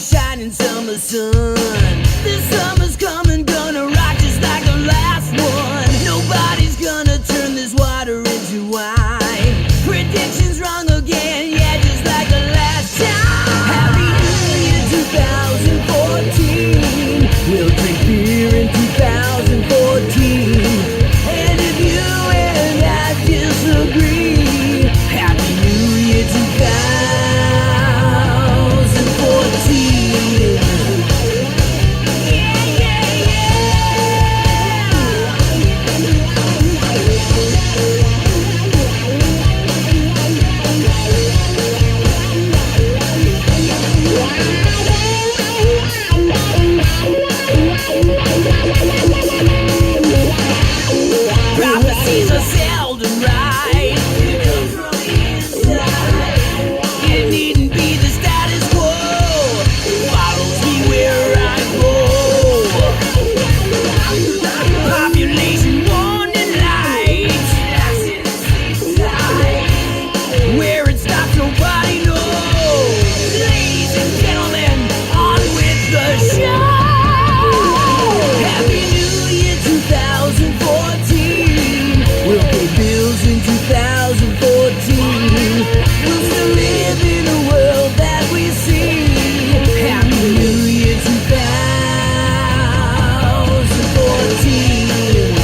Shining summer sun. This summer's coming, gonna rock just like the last one. Nobody's gonna turn this water into wine. Predictions wrong again, yeah, just like the last time. Happy New Year 2014. We'll drink beer in 2014. And if you and I disagree, Happy New Year 2014. Prophecies are seldom right. It comes from the inside. It needn't be the status quo. It follows me where I go. Population warning lights. Where it stops, nobody knows. Ladies and gentlemen, on with the show. Happy New Year 2014. We'll pay bills in 2014. We'll still live in a world that we see. Happy New Year 2014.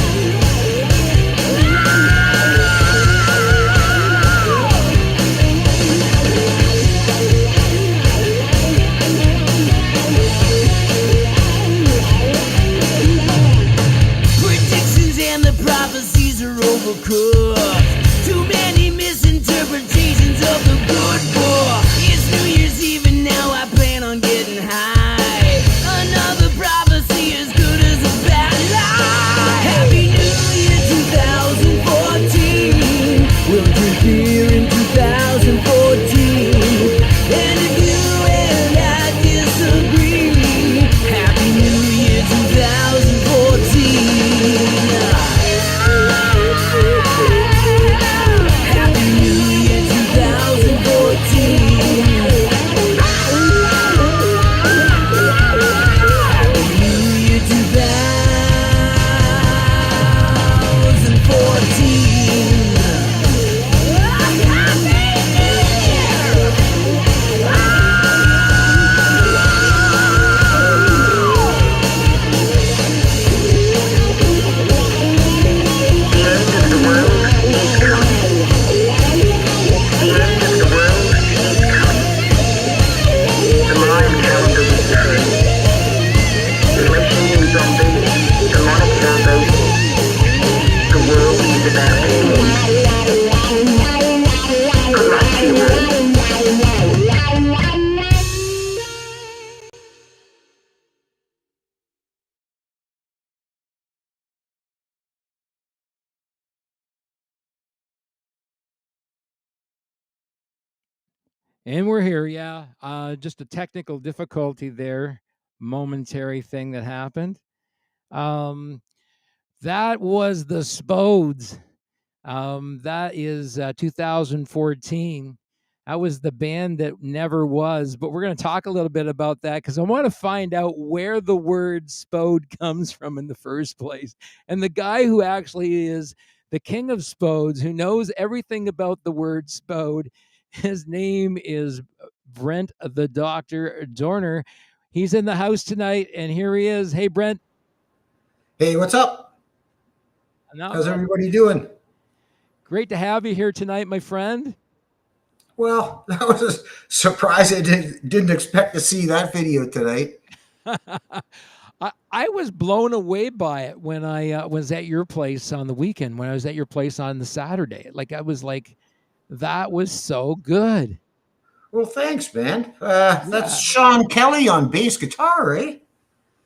Predictions and the prophecies are overcooked. Too many misinterpretations of the good book. It's New Year's Eve and now I plan on getting high. Another prophecy as good as a bad lie. Happy New Year 2014. We'll drink beer in 2014. And if you and I disagree, Happy New Year 2014. Happy New Year 2014. Happy New Year And we're here, yeah. Just a technical difficulty there, momentary thing that happened. That was the Spodes. That is 2014. That was the band that never was, but we're going to talk a little bit about that because I want to find out where the word Spode comes from in the first place. And the guy who actually is the king of Spodes, who knows everything about the word Spode, his name is Brent, the Dr. Doerner. He's in the house tonight, and here he is. Hey, Brent. Hey, what's up? How's everybody doing? Great to have you here tonight, my friend. Well, that was a surprise. I didn't expect to see that video tonight. I was blown away by it when I was at your place on the weekend, when I was at your place on the Saturday. Like, I was like, that was so good. Well, thanks, man. That's Sean Kelly on bass guitar, eh?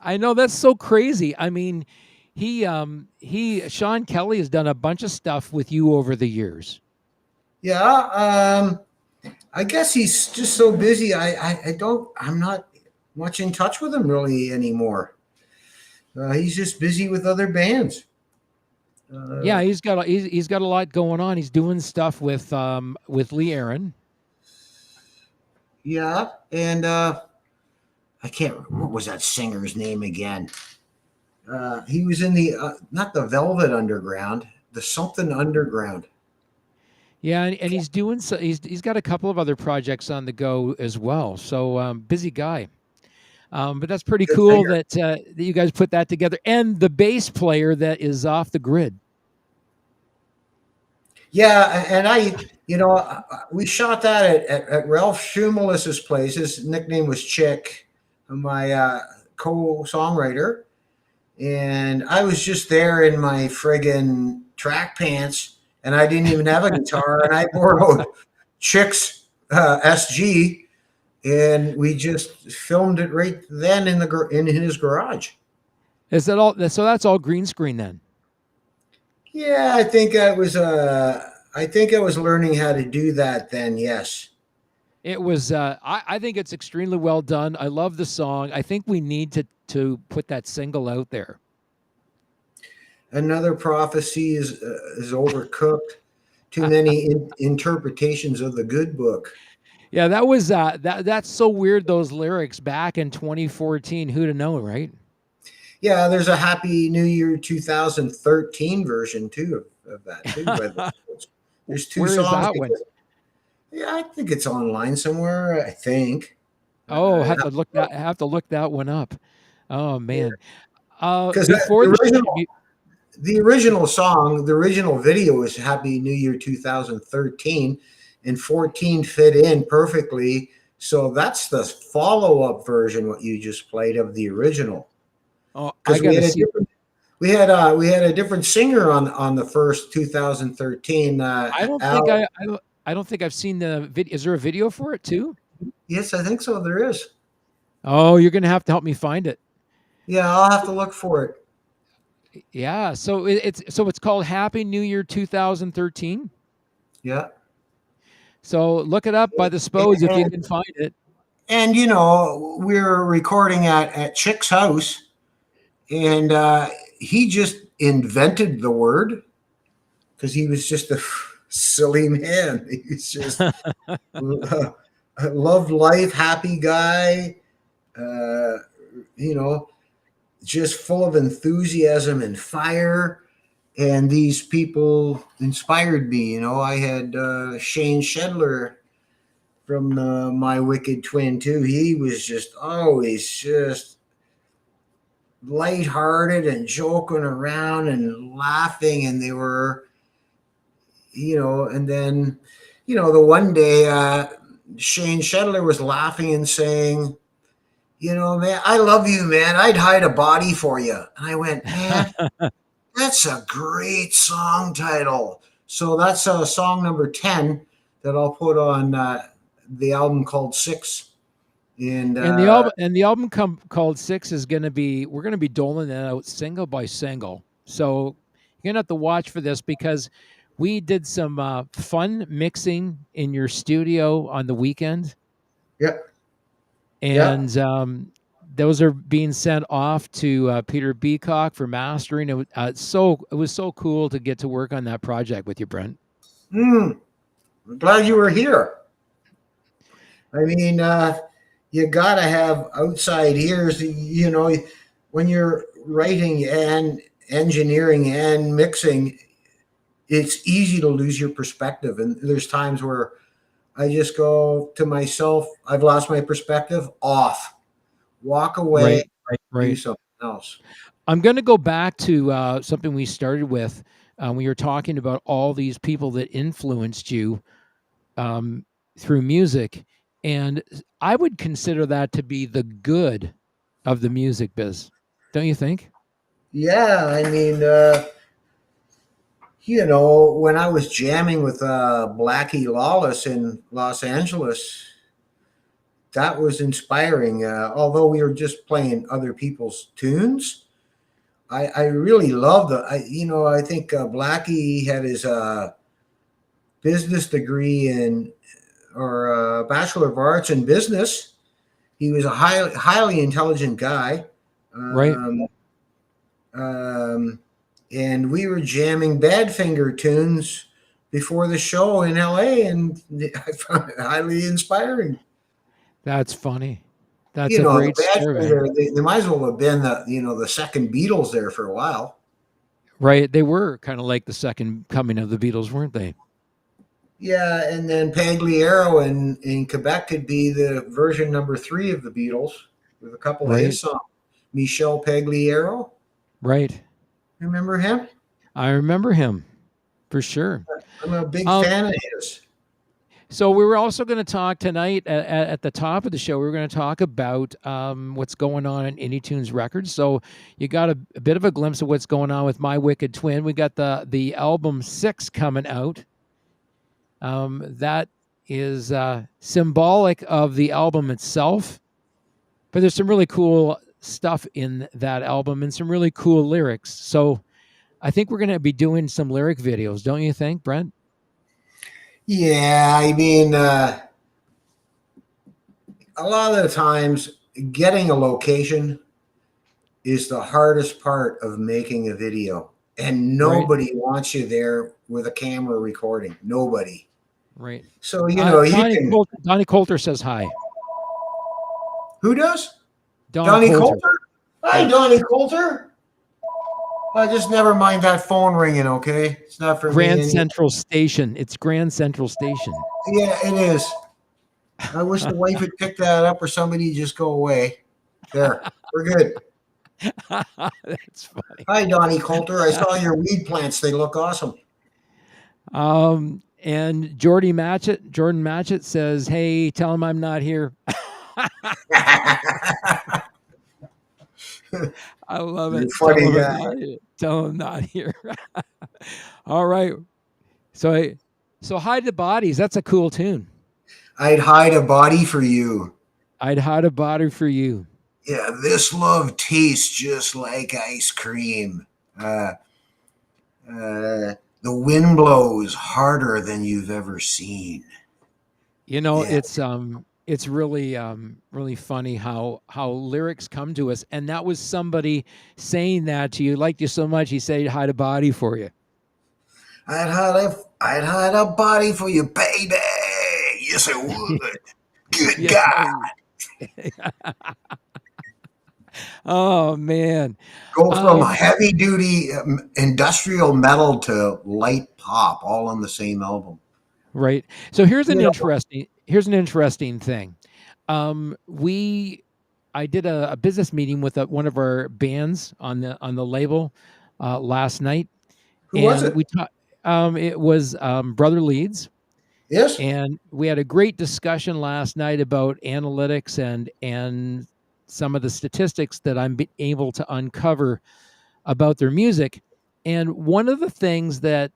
I know, that's so crazy. I mean, Sean Kelly has done a bunch of stuff with you over the years. Yeah. I guess he's just so busy. I'm not much in touch with him really anymore. He's just busy with other bands. Yeah, Uh, he's got a lot going on. He's doing stuff with Lee Aaron. yeah, and I can't. What was that singer's name again? He was in the not the Velvet Underground, the something Underground. Yeah, and he's doing so. He's got a couple of other projects on the go as well. So busy guy. But that's pretty Good cool singer. that you guys put that together. And the bass player that is off the grid. Yeah, and we shot that at Ralph Schumalis's place. His nickname was Chick, my co-songwriter, and I was just there in my friggin' track pants, and I didn't even have a guitar, and I borrowed Chick's SG, and we just filmed it right then in his garage. Is that all? So that's all green screen then. Yeah, I think I was learning how to do that then. Yes. It was. I think it's extremely well done. I love the song. I think we need to put that single out there. Another prophecy is overcooked. Too many interpretations of the good book. Yeah, that was that's so weird. Those lyrics back in 2014. Who'd have known, right? Yeah, there's a Happy New Year 2013 version too of that too. There's two Where is songs. that one? Yeah, I think it's online somewhere. I think. Oh, have to look that one up. Oh man. Because Before the show, the original song, the original video is Happy New Year 2013, and 14 fit in perfectly. So that's the follow-up version, what you just played of the original. oh, I Because gotta see. we had a different singer on the first 2013. I don't think Al. I don't think I've seen the video. Is there a video for it too? Yes, I think so. There is. Oh, you're gonna have to help me find it. Yeah, I'll have to look for it. Yeah. So it's called Happy New Year 2013. Yeah. So look it up by the Spodes if you can find it. And we're recording at Chick's house, and he just invented the word because he was just a silly man. He was just loved life, happy guy, uh, you know, just full of enthusiasm and fire. And these people inspired me. I had Shane Shedler from My Wicked Twin too. He was just always just lighthearted and joking around and laughing, and they were, and then, the one day Shane Shedler was laughing and saying, man, I love you, man. I'd hide a body for you. And I went, man, that's a great song title. So that's song number 10 that I'll put on the album called Six. And the album called Six is going to be, we're going to be doling that out single by single. So you're going to have to watch for this because we did some fun mixing in your studio on the weekend. Yep. And those are being sent off to Peter Beacock for mastering. It was so cool to get to work on that project with you, Brent. I'm glad you were here. I mean, you got to have outside ears. When you're writing and engineering and mixing, it's easy to lose your perspective. And there's times where I just go to myself, I've lost my perspective, off, walk away, right. do something else. I'm going to go back to something we started with when you were talking about all these people that influenced you through music. And I would consider that to be the good of the music biz. Don't you think? Yeah, I mean, when I was jamming with Blackie Lawless in Los Angeles, that was inspiring. Although we were just playing other people's tunes, I really love I think Blackie had his business degree in or Bachelor of Arts in business. He was a highly intelligent guy. Right. Um, um, and we were jamming Badfinger tunes before the show in LA, and I found it highly inspiring. That's funny. That's You a know, the great story, man. Badfinger, they might as well have been the second Beatles there for a while. Right. They were kind of like the second coming of the Beatles, weren't they? Yeah, and then Pagliaro in Quebec could be the version number three of the Beatles with a couple of Right. his songs. Michel Pagliaro, Right. remember him? I remember him for sure. I'm a big Um, fan of his. so we were also going to talk tonight at the top of the show. We were going to talk about what's going on in Tunes Records. So you got a bit of a glimpse of what's going on with My Wicked Twin. We got the album 6 coming out. That is symbolic of the album itself, but there's some really cool stuff in that album and some really cool lyrics. So I think we're going to be doing some lyric videos, don't you think, Brent? Yeah, I mean, a lot of the times getting a location is the hardest part of making a video. And Right, nobody wants you there with a camera recording. Nobody. right. So, you can. Donnie Coulter says hi. Who does? Donnie Donnie Coulter. Coulter? Hi, Yeah. Donnie Coulter. Just never mind that phone ringing, okay? It's not for me. Grand Central Station. It's Grand Central Station. Yeah, it is. I wish the wife would pick that up or somebody just go away. There, we're good. That's funny. Hi, Donnie Coulter. I saw your weed plants. They look awesome. And Jordan Matchett says, "Hey, tell him I'm not here." I love You're a it. Tell funny him I'm guy. not here. Tell him I'm not here. All right. So hide the bodies. That's a cool tune. I'd hide a body for you. I'd hide a body for you. Yeah, this love tastes just like ice cream. The wind blows harder than you've ever seen. Yeah. It's really really funny how lyrics come to us, and that was somebody saying that to you, liked you so much he said he'd hide a body for you. I'd hide a body for you, baby. Yes, I would. Good Yes, God. Oh man. Go from Um, heavy duty industrial metal to light pop all on the same album. right. So here's an You know, interesting thing. I did a business meeting with one of our bands on the label last night, who was and it? we talked. It was Brother Leeds, Yes. and we had a great discussion last night about analytics and some of the statistics that I'm able to uncover about their music. And one of the things that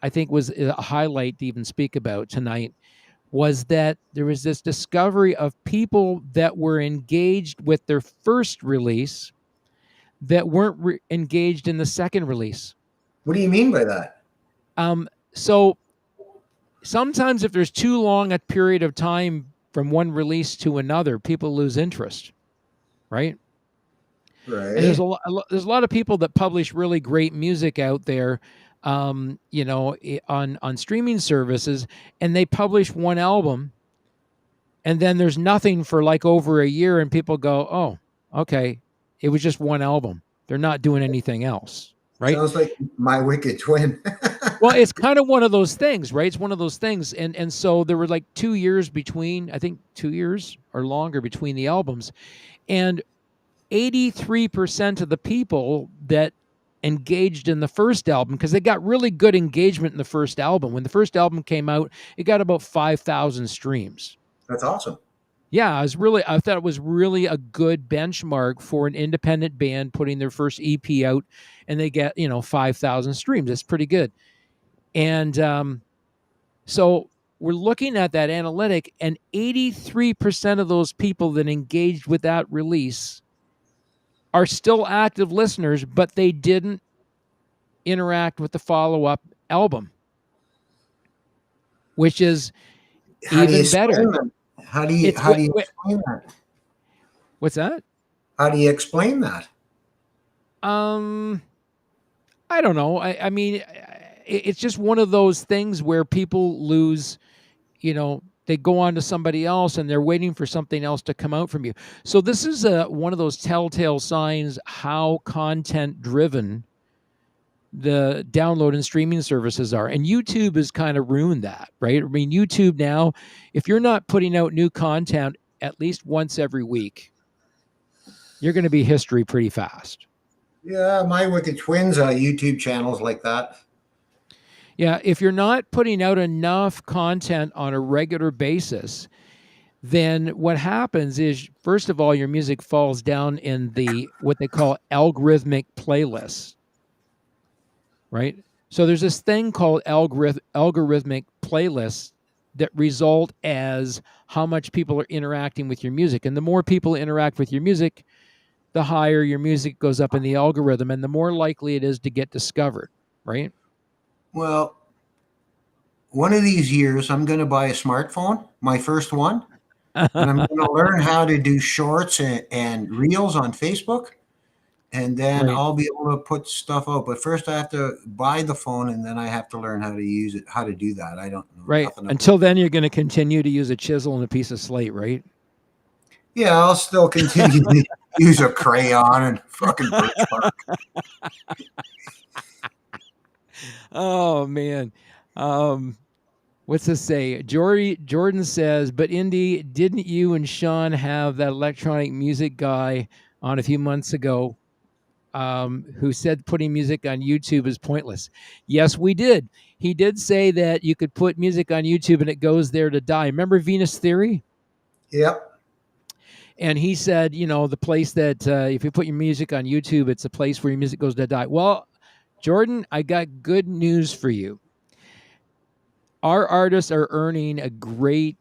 I think was a highlight to even speak about tonight was that there was this discovery of people that were engaged with their first release that weren't engaged in the second release. What do you mean by that? So sometimes if there's too long a period of time from one release to another, people lose interest, right? And there's Right. there's a lot of people that publish really great music out there, on streaming services, and they publish one album, and then there's nothing for like over a year, and people go, "Oh, okay, it was just one album. They're not doing anything else." Right? Sounds like My Wicked Twin. Well, it's kind of one of those things, right? It's one of those things, and so there were like 2 years between, I think 2 years or longer between the albums, and 83% of the people that engaged in the first album, because they got really good engagement in the first album. When the first album came out, it got about 5,000 streams. That's awesome. Yeah, I thought it was really a good benchmark for an independent band putting their first EP out, and they get 5,000 streams. That's pretty good. And so we're looking at that analytic, and 83% of those people that engaged with that release are still active listeners, but they didn't interact with the follow-up album, which is How do you even better. explain that? It's How do you explain that? what's that? How do you explain that? Um, I don't know. I mean, it's just one of those things where people lose, they go on to somebody else and they're waiting for something else to come out from you. So this is one of those telltale signs how content driven the download and streaming services are. And YouTube has kind of ruined that, right? I mean, YouTube now, if you're not putting out new content at least once every week, you're going to be history pretty fast. Yeah, my Wicked Twins YouTube channels like that. Yeah, if you're not putting out enough content on a regular basis, then what happens is, first of all, your music falls down in the what they call algorithmic playlists, right? So there's this thing called algorithmic playlists that result as how much people are interacting with your music. And the more people interact with your music, the higher your music goes up in the algorithm and the more likely it is to get discovered, right? Well, one of these years, I'm going to buy a smartphone, my first one, and I'm going to learn how to do shorts and reels on Facebook, and then Right. I'll be able to put stuff out. But first, I have to buy the phone, and then I have to learn how to use it, how to do that. I don't know Right. nothing about Until it. then, you're going to continue to use a chisel and a piece of slate, right? Yeah, I'll still continue to use a crayon and fucking birch bark. Oh man. What's this say? Jordan says, but Indy, didn't you and Sean have that electronic music guy on a few months ago who said putting music on YouTube is pointless? Yes, we did. He did say that you could put music on YouTube and it goes there to die. Remember Venus Theory? Yep. And he said, the place that if you put your music on YouTube, it's a place where your music goes to die. Well, Jordan, I got good news for you. Our artists are earning a great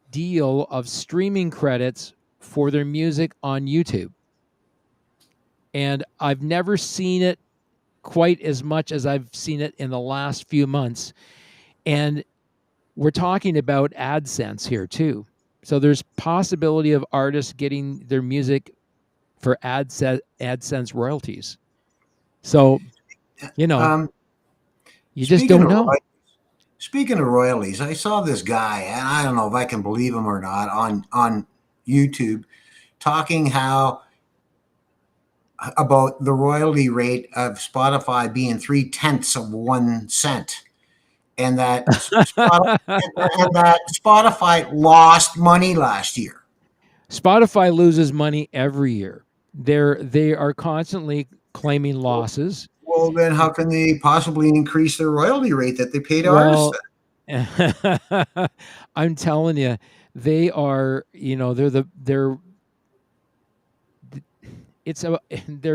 deal of streaming credits for their music on YouTube. And I've never seen it quite as much as I've seen it in the last few months. And we're talking about AdSense here too. So there's possibility of artists getting their music for AdSense royalties. So, Um, you just speaking don't of know. Speaking of royalties, I saw this guy, and I don't know if I can believe him or not, on YouTube, talking how about the royalty rate of Spotify being 3/10 of 1 cent, and that Spotify lost money last year. Spotify loses money every year. They are constantly claiming losses. Well, then how can they possibly increase their royalty rate that they pay to artists? Well, I'm telling you, they are, they're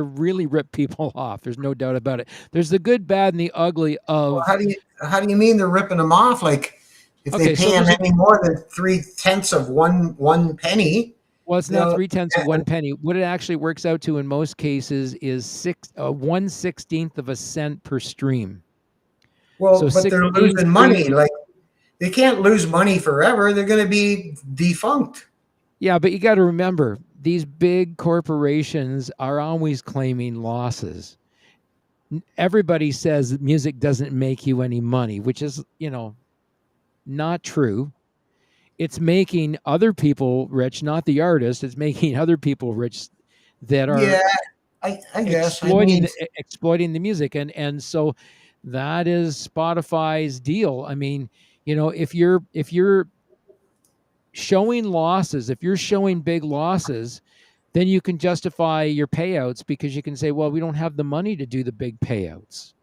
really rip people off. There's no doubt about it. There's the good, bad, and the ugly Well, of. how do you mean they're ripping them off? Like if they Okay, pay so them any more than 3/10 of one penny, well, it's not they'll 3/10 of 1 penny. What it actually works out to in most cases is 1/16 of a cent per stream. So but they're 16 losing money. streams. Like they can't lose money forever. They're going to be defunct. Yeah, but you got to remember, these big corporations are always claiming losses. Everybody says music doesn't make you any money, which is, not true. It's making other people rich, not the artist. It's making other people rich that are Yeah, I guess. I mean, exploiting the music, and so that is Spotify's deal. I mean, if you're showing losses, if you're showing big losses, then you can justify your payouts because you can say, well, we don't have the money to do the big payouts.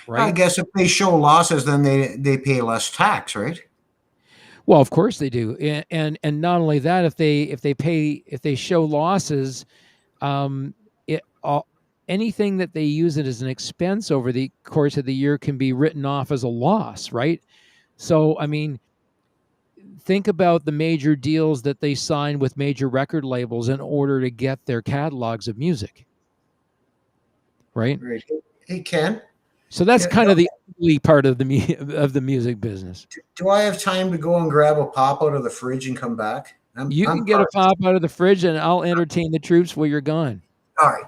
I Right? guess if they show losses, then they pay less tax, right? Well, of course they do. And not only that, if they show losses, it all anything that they use it as an expense over the course of the year can be written off as a loss, right? So, I mean, think about the major deals that they sign with major record labels in order to get their catalogs of music, right? Right. Hey, Ken. So that's Yeah, kind of the ugly part of the music business. do I have time to go and grab a pop out of the fridge and come back? You I'm can get a parched. pop out of the fridge, and I'll entertain the troops while you're gone. All right.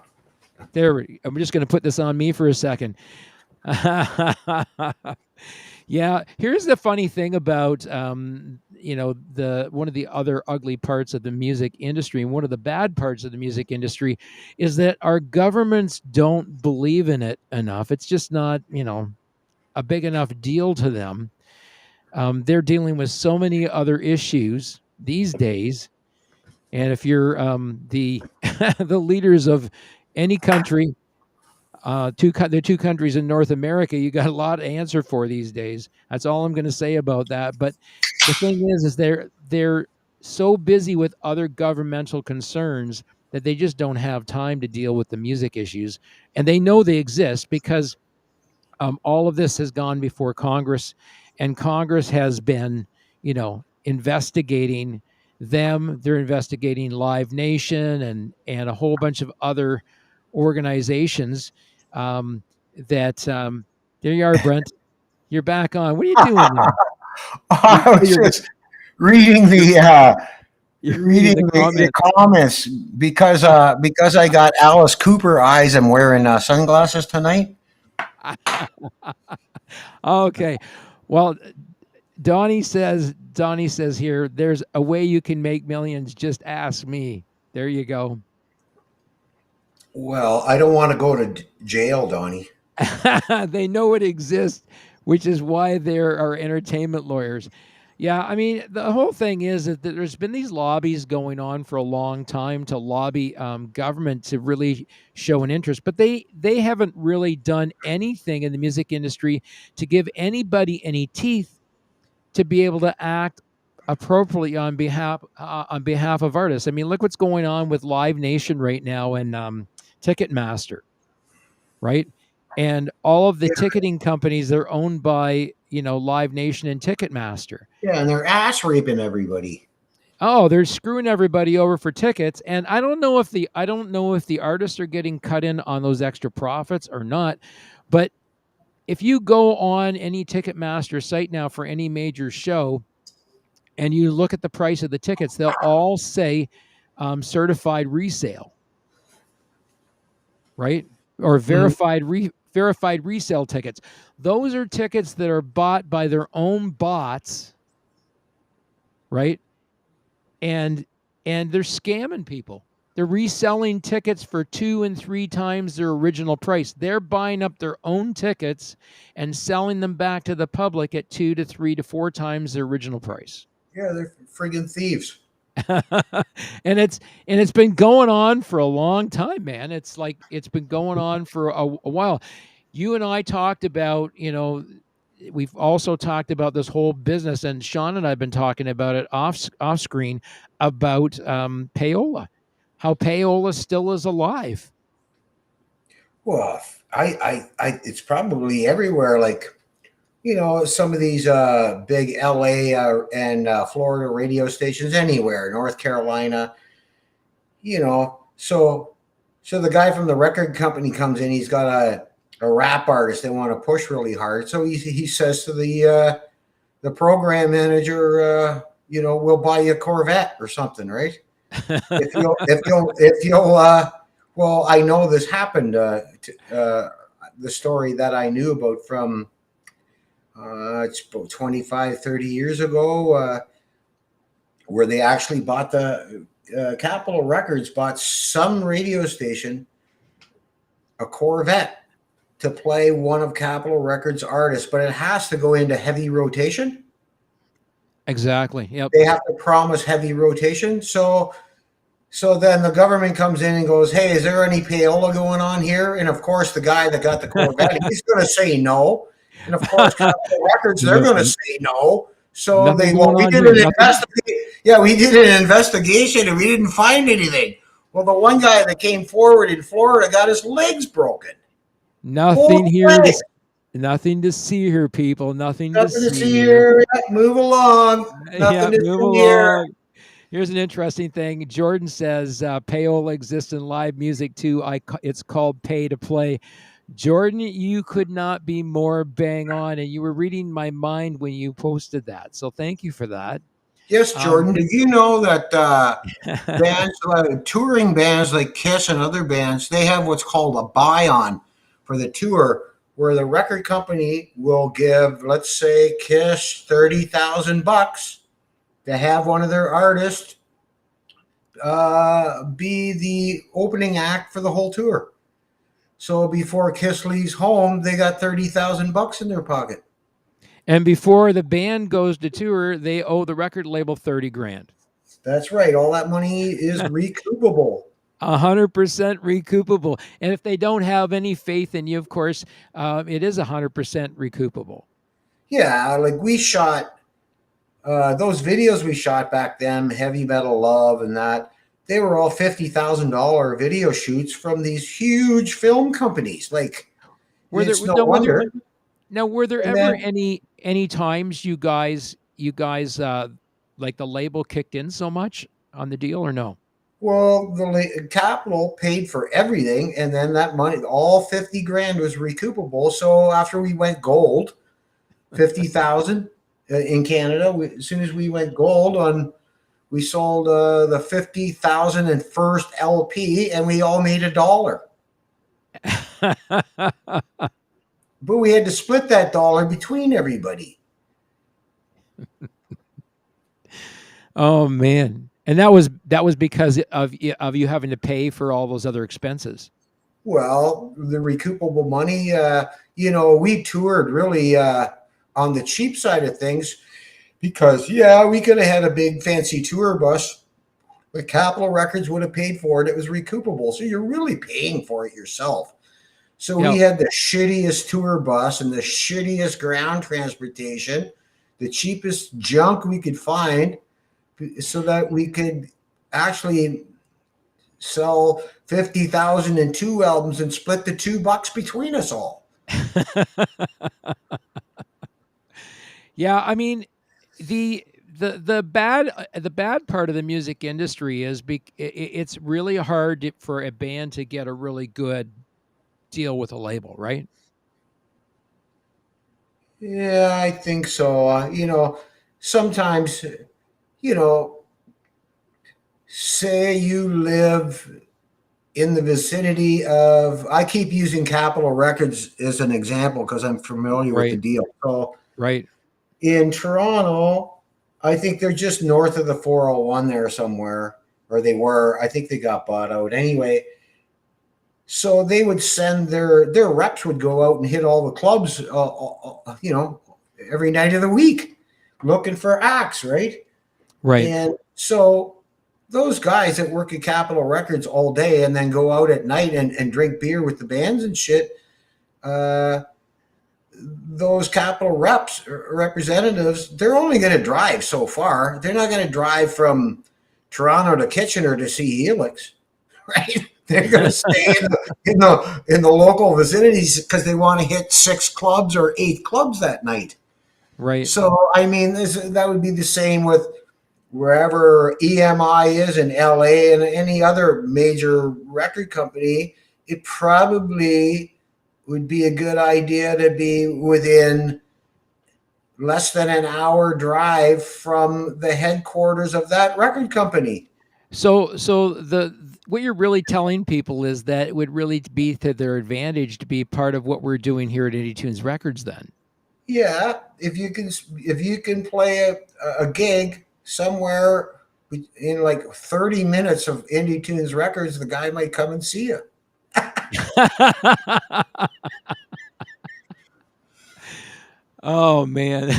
I'm just going to put this on me for a second. Yeah, here's the funny thing about the one of the other ugly parts of the music industry, and one of the bad parts of the music industry, is that our governments don't believe in it enough. It's just not a big enough deal to them. They're dealing with so many other issues these days, and if you're the the leaders of any country, the two countries in North America, you got a lot to answer for these days. That's all I'm going to say about that. But the thing is they're so busy with other governmental concerns that they just don't have time to deal with the music issues, and they know they exist because all of this has gone before Congress, and Congress has been, investigating them. They're investigating Live Nation and a whole bunch of other organizations. That There you are, Brent. You're back on. What are you doing there? I was You're, just reading you're reading the the comments. comments because I got Alice Cooper eyes. I'm wearing sunglasses tonight. Okay. Well, Donnie says here, there's a way you can make millions. Just ask me. There you go. Well, I don't want to go to jail, Donnie. They know it exists, which is why there are entertainment lawyers. Yeah, I mean, the whole thing is that there's been these lobbies going on for a long time to lobby government to really show an interest, but they haven't really done anything in the music industry to give anybody any teeth to be able to act appropriately on behalf of artists. I mean, look what's going on with Live Nation right now and Ticketmaster, right? And all of the ticketing companies, they're owned by Live Nation and Ticketmaster. Yeah, and they're ass raping everybody. Oh, they're screwing everybody over for tickets, and I don't know if the artists are getting cut in on those extra profits or not. But if you go on any Ticketmaster site now for any major show, and you look at the price of the tickets, they'll all say certified resale, right? Or verified resale tickets. Those are tickets that are bought by their own bots, right? And they're scamming people. They're reselling tickets for 2 and 3 times their original price. They're buying up their own tickets and selling them back to the public at 2 to 3 to 4 times their original price. Yeah, they're friggin' thieves. and it's been going on for a long time, man. It's been going on for a while. You and I talked about, we've also talked about this whole business, and Sean and I have been talking about it off screen about payola, how payola still is alive. Well, it's probably everywhere. Like, some of these big LA and Florida radio stations, anywhere, North Carolina, so the guy from the record company comes in, he's got a rap artist they want to push really hard. So he says to the program manager, we'll buy you a Corvette or something, right? if you'll well, I know this happened, the story that I knew about from it's about 25, 30 years ago, where they actually bought Capitol Records bought some radio station a Corvette to play one of Capitol Records' artists, but it has to go into heavy rotation. Exactly. Yep. They have to promise heavy rotation. So then the government comes in and goes, "Hey, is there any payola going on here?" And of course, the guy that got the Corvette, he's going to say no. And of course, Capitol Records, they're going to say no. So we did an investigation. Yeah, we did an investigation and we didn't find anything. Well, the one guy that came forward in Florida got his legs broken. Nothing here. Nothing to see here, people. Nothing to Nothing to see see here. here. Yeah, move along. Yeah, Nothing to move see here. along. Here's an interesting thing. Jordan says payola exists in live music too. It's called pay to play. Jordan, you could not be more bang on, and you were reading my mind when you posted that. So thank you for that. Yes, Um, Jordan. Did you know that bands, touring bands like Kiss and other bands, they have what's called a buy-on for the tour, where the record company will give, let's say, Kiss $30,000 to have one of their artists be the opening act for the whole tour. So before Kiss leaves home, they got $30,000 in their pocket. and before the band goes to tour, they owe the record label 30 grand. That's right. All that money is recoupable. 100% recoupable. And if they don't have any faith in you, of course, it is 100% recoupable. Yeah, like we shot those videos we shot back then, Heavy Metal Love and that, they were all $50,000 video shoots from these huge film companies. Like, Were there it's no no were there wonder. now were there And ever then, any times you guys like the label kicked in so much on the deal or no? well, the capital paid for everything, and then that money, all 50 grand was recoupable. So after we went gold, 50,000 in Canada, as soon as we went gold on, we sold the 50,000 and first LP, and we all made $1. But we had to split that dollar between everybody. Oh man. And that was because of you having to pay for all those other expenses. Well, the recoupable money, we toured really on the cheap side of things because, yeah, we could have had a big fancy tour bus. The Capitol Records would have paid for it. It was recoupable. So you're really paying for it yourself. So we Yeah. had the shittiest tour bus and the shittiest ground transportation, the cheapest junk we could find, so that we could actually sell 50,000 and two albums and split the $2 between us all. Yeah, I mean, the bad part of the music industry is it's really hard for a band to get a really good deal with a label, right? Yeah, I think so. Sometimes, you know, say you live in the vicinity of, I keep using Capitol Records as an example because I'm familiar with the Right, deal. So right, in Toronto, I think they're just north of the 401 there somewhere, or they were. I think they got bought out. Anyway, so they would send their reps would go out and hit all the clubs, every night of the week, looking for acts, right? right. And so those guys that work at Capitol Records all day and then go out at night and drink beer with the bands and shit, uh, those Capitol representatives, they're only going to drive so far. They're not going to drive from Toronto to Kitchener to see Helix, right? They're going to stay in the local vicinities because they want to hit 6 clubs or 8 clubs that night. Right. So I mean, that would be the same with wherever EMI is in LA and any other major record company. It probably would be a good idea to be within less than an hour drive from the headquarters of that record company. So the what you're really telling people is that it would really be to their advantage to be part of what we're doing here at Indie Tunes Records then. Yeah, if you can play a gig somewhere in like 30 minutes of Indie Tunes Records, the guy might come and see you. Oh man.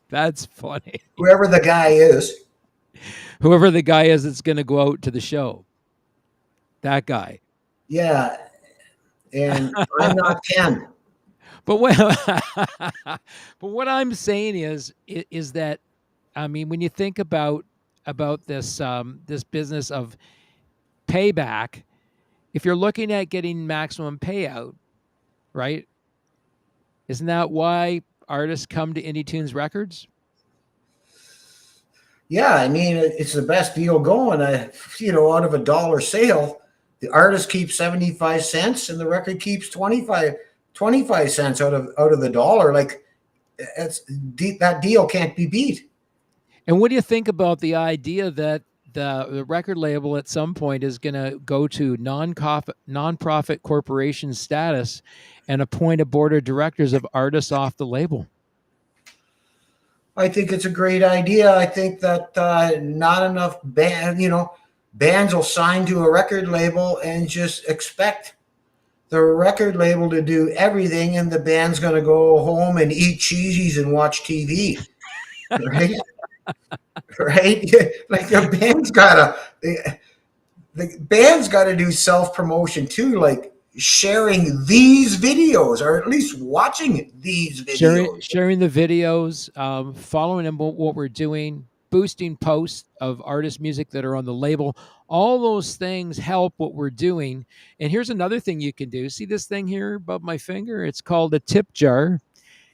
That's funny. Whoever the guy is. Whoever the guy is that's going to go out to the show. That guy. Yeah, and I'm not Ken. But what but what I'm saying is that I mean when you think about this business of payback, if you're looking at getting maximum payout, right? Isn't that why artists come to Indie Tunes Records? Yeah, I mean, it's the best deal going. Out of a dollar sale, the artist keeps 75 cents and the record keeps 25 cents out of the dollar. Like, that deal can't be beat. And what do you think about the idea that the record label at some point is going to go to nonprofit corporation status and appoint a board of directors of artists off the label? I think it's a great idea. I think that not enough bands will sign to a record label and just expect the record label to do everything, and the band's going to go home and eat cheesies and watch TV, right? Right? Like the band's got to do self promotion too, like sharing these videos or at least watching these videos. Sharing the videos, following them what we're doing, boosting posts of artist music that are on the label. All those things help what we're doing. And here's another thing you can do. See this thing here above my finger? It's called a tip jar.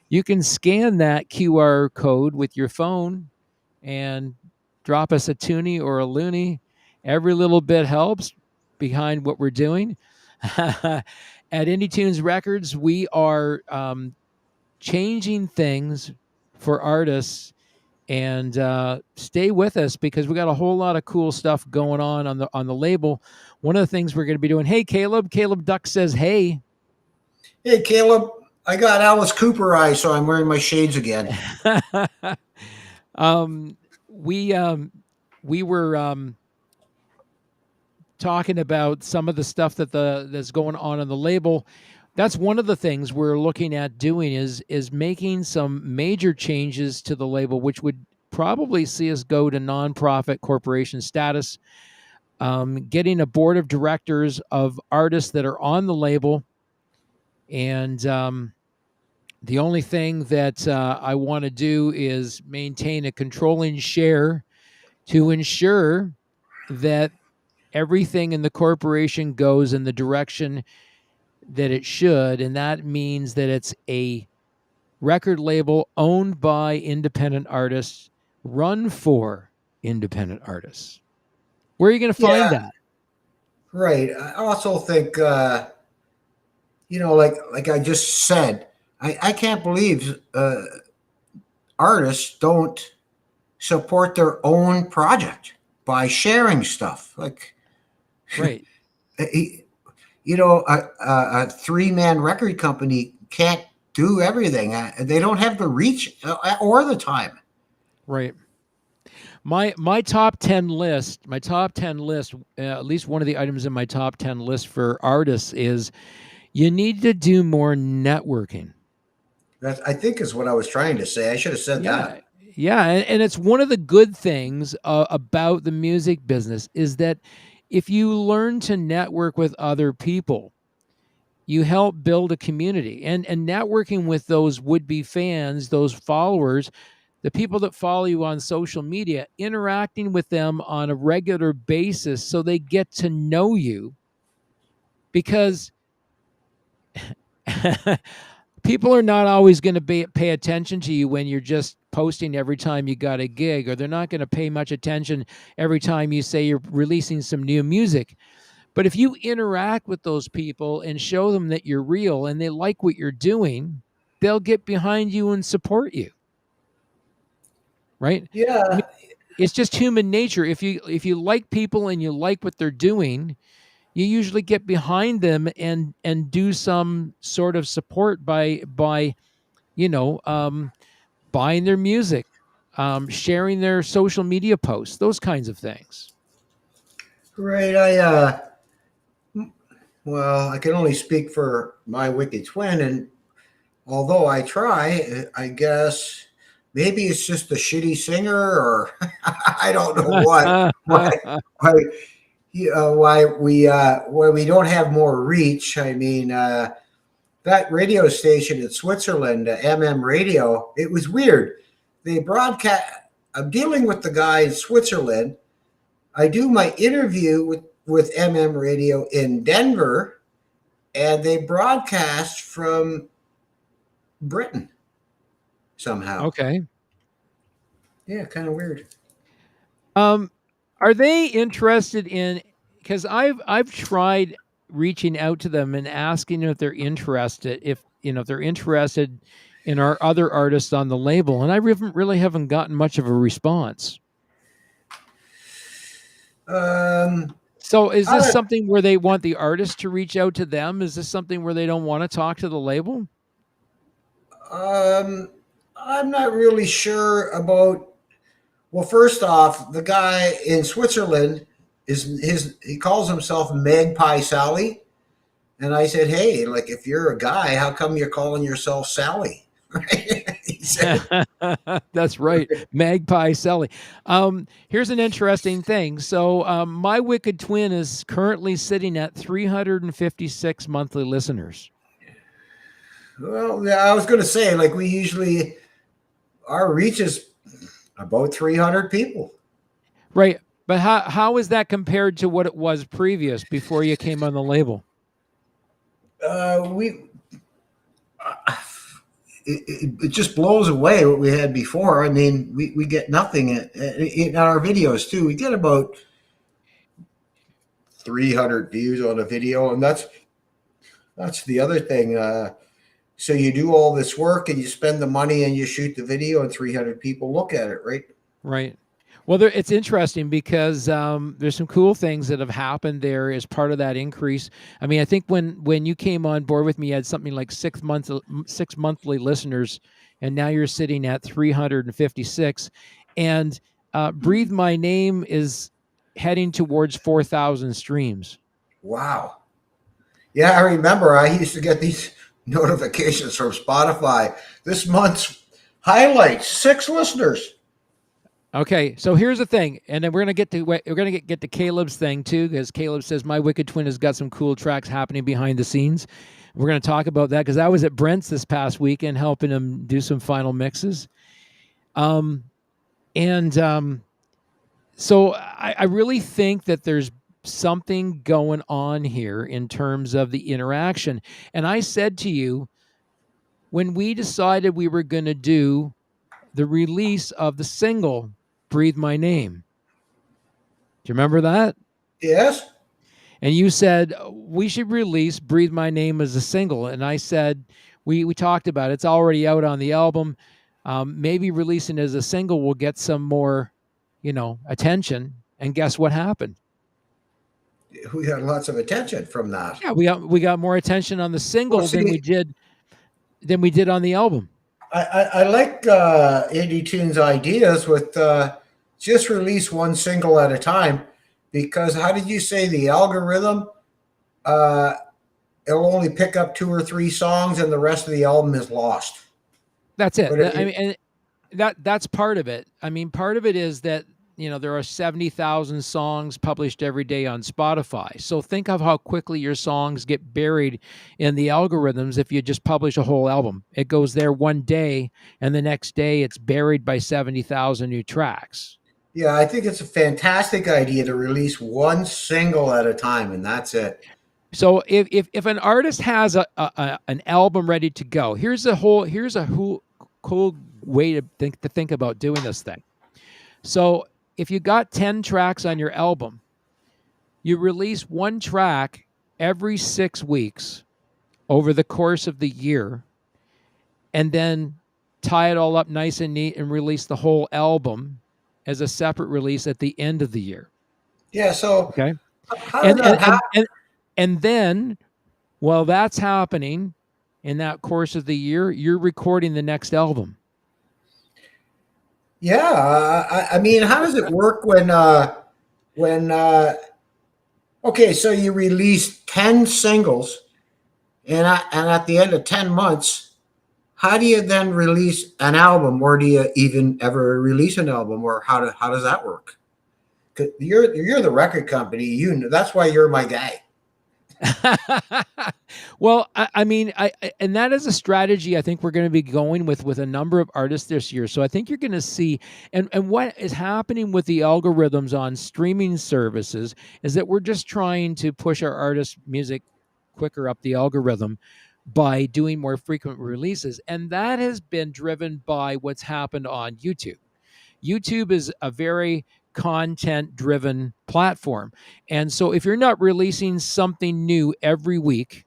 You can scan that QR code with your phone and drop us a toonie or a loony. Every little bit helps behind what we're doing. At Indie Tunes Records, we are changing things for artists, and stay with us because we got a whole lot of cool stuff going on the label. One of the things we're going to be doing. Hey, Caleb Duck says, hey. Hey, Caleb, I got Alice Cooper eyes, so I'm wearing my shades again. We were talking about some of the stuff that's going on the label. That's one of the things we're looking at doing is making some major changes to the label, which would probably see us go to nonprofit corporation status, getting a board of directors of artists that are on the label. And the only thing that I want to do is maintain a controlling share to ensure that everything in the corporation goes in the direction that it should. And that means that it's a record label owned by independent artists, run for independent artists. Where are you going to find that? Right. I also think, like I just said, I can't believe artists don't support their own project by sharing stuff. Like, right. A 3-man record company can't do everything. They don't have the reach or the time. Right. My top 10 list, at least one of the items in my top 10 list for artists is you need to do more networking. That, I think, is what I was trying to say. I should have said that. Yeah, and it's one of the good things about the music business is that if you learn to network with other people, you help build a community. And networking with those would-be fans, those followers, the people that follow you on social media, interacting with them on a regular basis so they get to know you. Because people are not always going to pay attention to you when you're just posting every time you got a gig, or they're not going to pay much attention every time you say you're releasing some new music. But if you interact with those people and show them that you're real and they like what you're doing, they'll get behind you and support you. Right? Yeah. I mean, it's just human nature. If you like people and you like what they're doing, you usually get behind them and do some sort of support by buying their music, sharing their social media posts, those kinds of things. Right. Well, I can only speak for my wicked twin, and although I try, I guess maybe it's just a shitty singer, or I don't know why we don't have more reach. I mean, that radio station in Switzerland, Radio, it was weird. They broadcast. I'm dealing with the guy in Switzerland. I do my interview with Radio in Denver, and they broadcast from Britain somehow. Okay. Yeah, kind of weird. Um, are they interested in? Because I've tried reaching out to them and asking if they're interested, if they're interested in our other artists on the label, and I haven't gotten much of a response. Um, So is this I, something where they want the artist to reach out to them? Is this something where they don't want to talk to the label? um, I'm not really sure about. Well, first off, the guy in Switzerland he calls himself Magpie Sally, and I said, hey, like if you're a guy, how come you're calling yourself Sally? He said, That's right, Magpie Sally. Here's an interesting thing. So, My Wicked Twin is currently sitting at 356 monthly listeners. well, yeah, I was going to say, like we usually our reach is about 300 people. Right, but how is that compared to what it was previous before you came on the label? We it just blows away what we had before. I mean, we get nothing in our videos too. We get about 300 views on a video, and that's the other thing. So you do all this work and you spend the money and you shoot the video, and 300 people look at it, right? Right. Well, it's interesting because there's some cool things that have happened there as part of that increase. I mean, I think when you came on board with me, you had something like 6 monthly listeners, and now you're sitting at 356. And Breathe My Name is heading towards 4,000 streams. Wow. Yeah, I remember I used to get these notifications from Spotify. This month's highlights, 6 listeners. Okay, so here's the thing, and then we're gonna get to Caleb's thing too, because Caleb says My Wicked Twin has got some cool tracks happening behind the scenes. We're gonna talk about that because I was at Brent's this past weekend helping him do some final mixes, and so I really think that there's something going on here in terms of the interaction. And I said to you when we decided we were going to do the release of the single "Breathe My Name." Do you remember that? Yes. And you said we should release "Breathe My Name" as a single, and I said we talked about it. It's already out on the album. Maybe releasing it as a single will get some more, attention. And guess what happened? We got lots of attention from that. Yeah, we got more attention on the single Well, than we see, did on the album. I like Indie Tunes ideas with just release one single at a time, because how did you say the algorithm? Uh, it'll only pick up 2 or 3 songs, and the rest of the album is lost. That's it. But I mean, and that's part of it. I mean, part of it is that there are 70,000 songs published every day on Spotify. So think of how quickly your songs get buried in the algorithms if you just publish a whole album. It goes there one day, and the next day it's buried by 70,000 new tracks. yeah, I think it's a fantastic idea to release one single at a time, and that's it. So if an artist has an album ready to go, here's a cool way to think about doing this thing. So if you got 10 tracks on your album, you release one track every 6 weeks over the course of the year, and then tie it all up nice and neat and release the whole album as a separate release at the end of the year. Yeah. So Okay. how does that happen? And then while that's happening in that course of the year, you're recording the next album. Yeah, I mean, how does it work when okay, so you release 10 singles, and at the end of 10 months, how do you then release an album, or do you even ever release an album, or how does that work? 'Cause you're the record company, that's why you're my guy. Well, I mean, and that is a strategy I think we're going to be going with a number of artists this year. So I think you're going to see, and what is happening with the algorithms on streaming services is that we're just trying to push our artists' music quicker up the algorithm. by doing more frequent releases. And that has been driven by what's happened on YouTube. YouTube is a very content driven platform. And so if you're not releasing something new every week,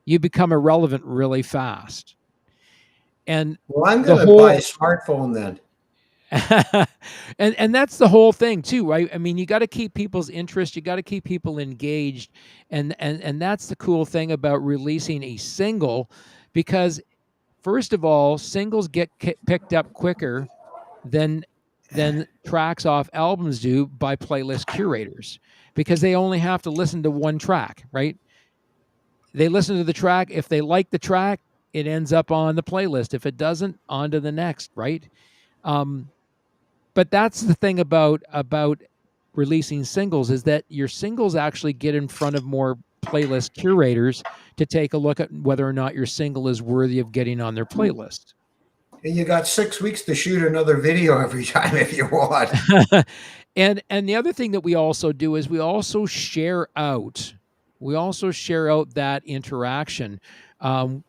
you become irrelevant really fast. And Well, I'm the going to buy a whole smartphone then. and that's the whole thing too, right? I mean, you got to keep people's interest, you got to keep people engaged, and that's the cool thing about releasing a single, because first of all, singles get picked up quicker than tracks off albums do by playlist curators, because they only have to listen to one track, right? They listen to the track. If they like the track, it ends up on the playlist. If it doesn't, on to the next, right? Um, but that's the thing about releasing singles, is that your singles actually get in front of more playlist curators to take a look at whether or not your single is worthy of getting on their playlist. And you got 6 weeks to shoot another video every time if you want. And the other thing that we also do is we also share out that interaction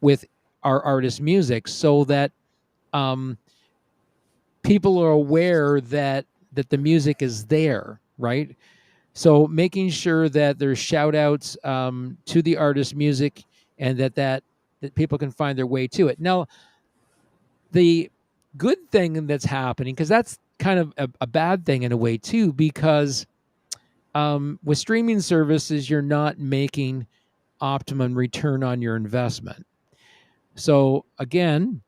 with our artist music, so that um, people are aware that the music is there, right? So making sure that there's shout outs to the artist music, and that people can find their way to it. Now, the good thing that's happening, because that's kind of a bad thing in a way too, because with streaming services, you're not making optimum return on your investment. So again,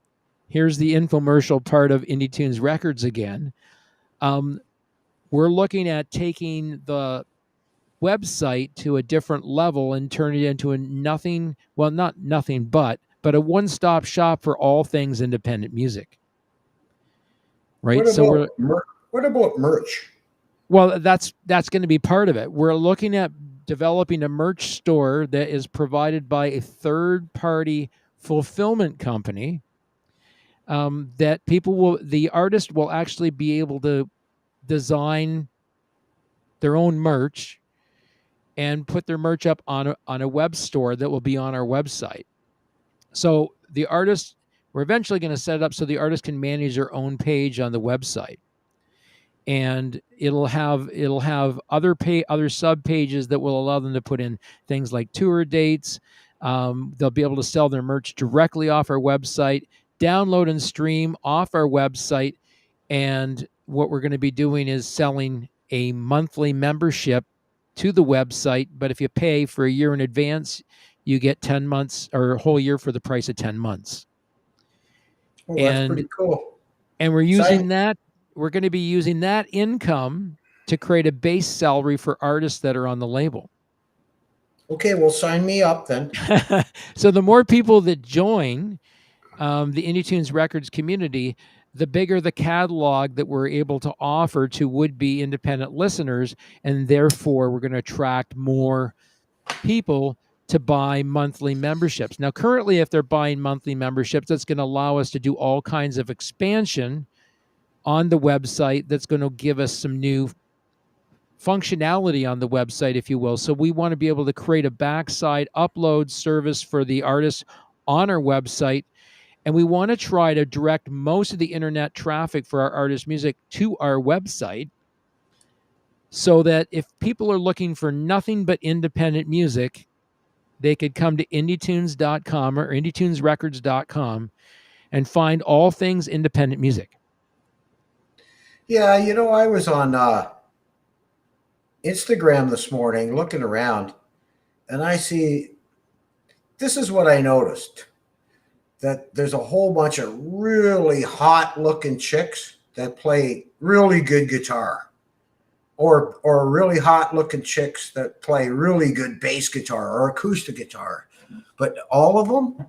here's the infomercial part of Indie Tunes Records again. We're looking at taking the website to a different level and turning it into a nothing, well, not nothing, but a one-stop shop for all things independent music. Right? What So about what about merch? well, that's going to be part of it. We're looking at developing a merch store that is provided by a third-party fulfillment company, that the artist will actually be able to design their own merch and put their merch up on a web store that will be on our website. So we're eventually going to set it up so the artist can manage their own page on the website, and it'll have other sub pages that will allow them to put in things like tour dates. They'll be able to sell their merch directly off our website, download and stream off our website, and what we're going to be doing is selling a monthly membership to the website. But if you pay for a year in advance, you get 10 months or a whole year for the price of 10 months. Oh, that's pretty cool. And we're going to be using that income to create a base salary for artists that are on the label. Okay, well, sign me up then. So the more people that join the Indie Tunes Records community, the bigger the catalog that we're able to offer to would-be independent listeners, and therefore we're going to attract more people to buy monthly memberships. Now, currently, if they're buying monthly memberships, that's going to allow us to do all kinds of expansion on the website. That's going to give us some new functionality on the website, if you will. So we want to be able to create a backside upload service for the artists on our website. And we want to try to direct most of the internet traffic for our artist music to our website, so that if people are looking for nothing but independent music, they could come to indietunes.com or indietunesrecords.com and find all things independent music. Yeah, I was on Instagram this morning looking around, and this is what I noticed, that there's a whole bunch of really hot looking chicks that play really good guitar, or really hot looking chicks that play really good bass guitar or acoustic guitar, but all of them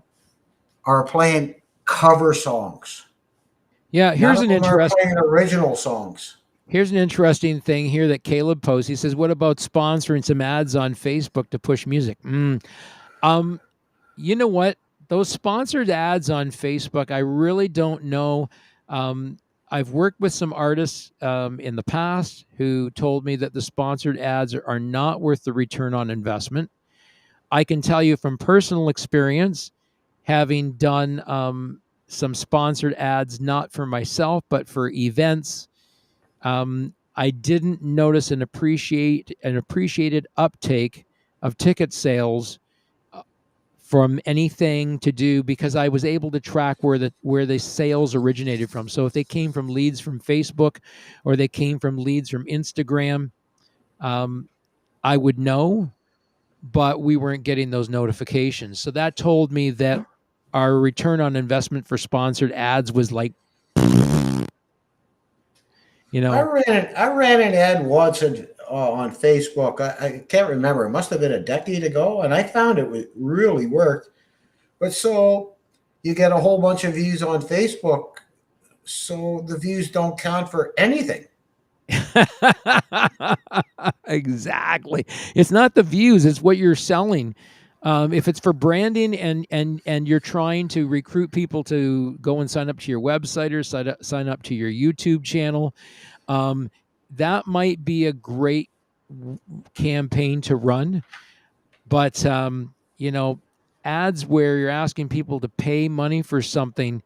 are playing cover songs. Yeah, here's an playing original songs. Here's an interesting thing here that Caleb posts. He says, "What about sponsoring some ads on Facebook to push music?" You know what? Those sponsored ads on Facebook, I really don't know. I've worked with some artists in the past who told me that the sponsored ads are not worth the return on investment. I can tell you from personal experience, having done some sponsored ads, not for myself, but for events, I didn't notice an appreciated uptake of ticket sales from anything to do, because I was able to track where the sales originated from. So if they came from leads from Facebook or they came from leads from Instagram, I would know, but we weren't getting those notifications. So that told me that our return on investment for sponsored ads was like, you I know, ran an ad once on Facebook. I can't remember. It must have been a decade ago, and I found really worked. But so you get a whole bunch of views on Facebook, so the views don't count for anything. exactly. It's not the views, it's what you're selling. If it's for branding and you're trying to recruit people to go and sign up to your website or sign up to your YouTube channel, that might be a great campaign to run. But ads where you're asking people to pay money for something,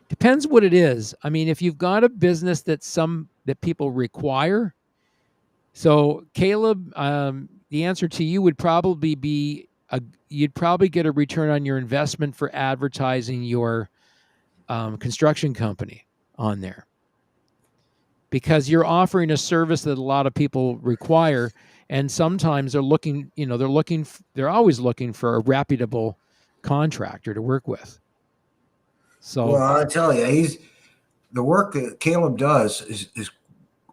depends what it is. I mean, if you've got a business that people require. So Caleb, the answer to you would probably be you'd probably get a return on your investment for advertising your construction company on there, because you're offering a service that a lot of people require, and sometimes they're always looking for a reputable contractor to work with. So Well, I tell you, the work that Caleb does is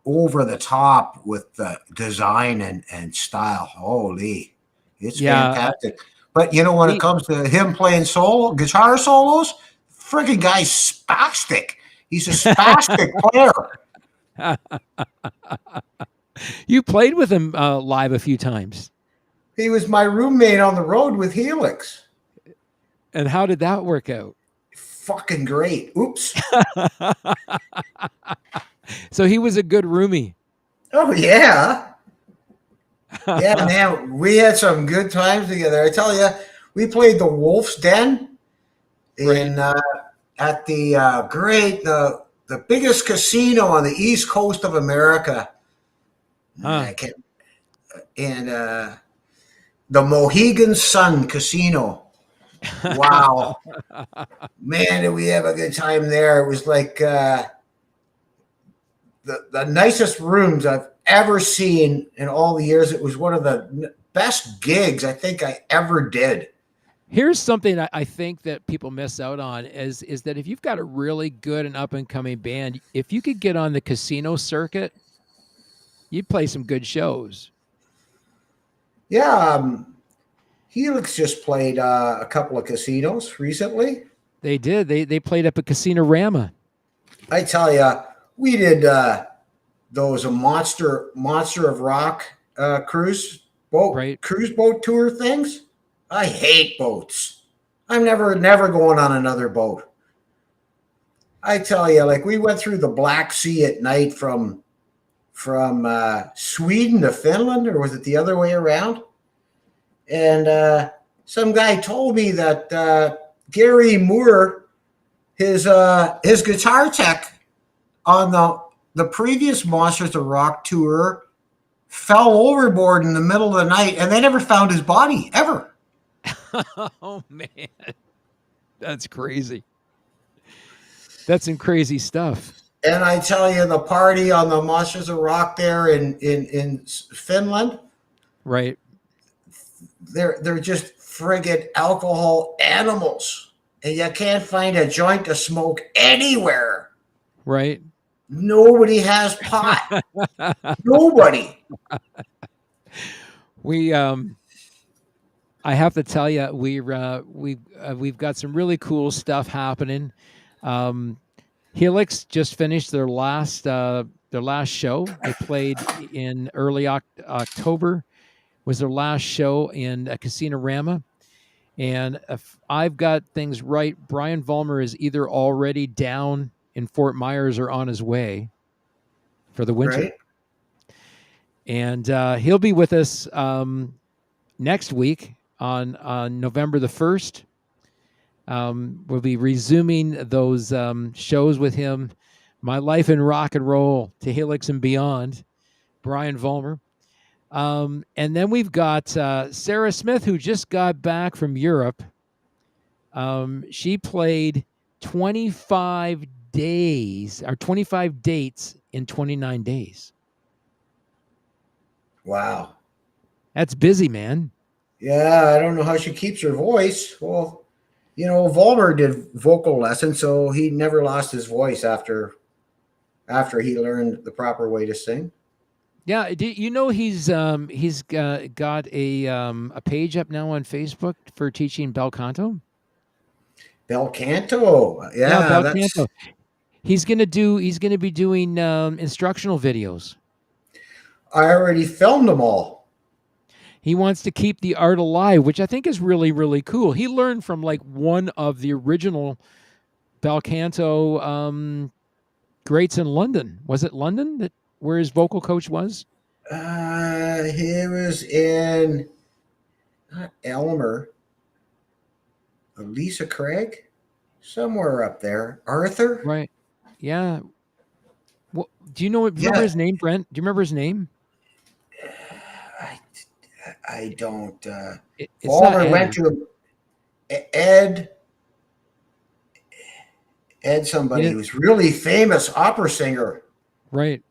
over the top with the design and style. Holy, it's yeah, fantastic. But when it he, comes to him playing guitar solos, friggin' guy's spastic. He's a spastic player. you played with him live a few times. He was my roommate on the road with Helix. And how did that work out? Fucking great. Oops. So he was a good roomie. Oh yeah. Yeah, man. We had some good times together. I tell you, we played the Wolf's Den in at the the biggest casino on the east coast of America. I can't, and the Mohegan Sun Casino. Wow. Man, did we have a good time there. It was like the nicest rooms I've ever seen in all the years. It was one of the best gigs I think I ever did. Here's something I think that people miss out on is that if you've got a really good and up and coming band, if you could get on the casino circuit, you'd play some good shows. Yeah, Helix just played a couple of casinos recently. They did. They played up at Casino Rama. I tell you, we did those monster of rock cruise boat tour things. I hate boats. I'm never going on another boat. I tell you, like we went through the Black Sea at night from Sweden to Finland, or was it the other way around? And some guy told me that Gary Moore, his guitar tech on the previous Monsters of Rock tour, fell overboard in the middle of the night, and they never found his body ever. Oh man, that's crazy. That's some crazy stuff. And I tell you, the party on the Monsters of Rock there in Finland, right? They're just friggin' alcohol animals, and you can't find a joint to smoke anywhere. Right. Nobody has pot. Nobody. I have to tell you, we've got some really cool stuff happening. Helix just finished their last show. They played in early October. Was their last show in Casino Rama. And if I've got things right, Brian Vollmer is either already down in Fort Myers or on his way for the winter. Right. And he'll be with us next week. on November the 1st. We'll be resuming those shows with him. My Life in Rock and Roll, To Helix and Beyond, Brian Vollmer. And then we've got Sarah Smith, who just got back from Europe. She played 25 days or 25 dates in 29 days. Wow. That's busy, man. Yeah, I don't know how she keeps her voice. Well, Vollmer did vocal lessons, so he never lost his voice after he learned the proper way to sing. Yeah, he's got a page up now on Facebook for teaching bel canto. Bel canto, Yeah, bel that's. canto. He's gonna be doing instructional videos. I already filmed them all. He wants to keep the art alive, which I think is really, really cool. He learned from like one of the original bel canto greats in London. Was it London where his vocal coach was? He was in not Elmer, Lisa Craig, somewhere up there. Arthur, Right. Yeah. Well, do you remember yeah. his name, Brent? Do you remember his name? I don't. It's not Vollmer went Eddie. to Ed somebody who's really famous opera singer. Right.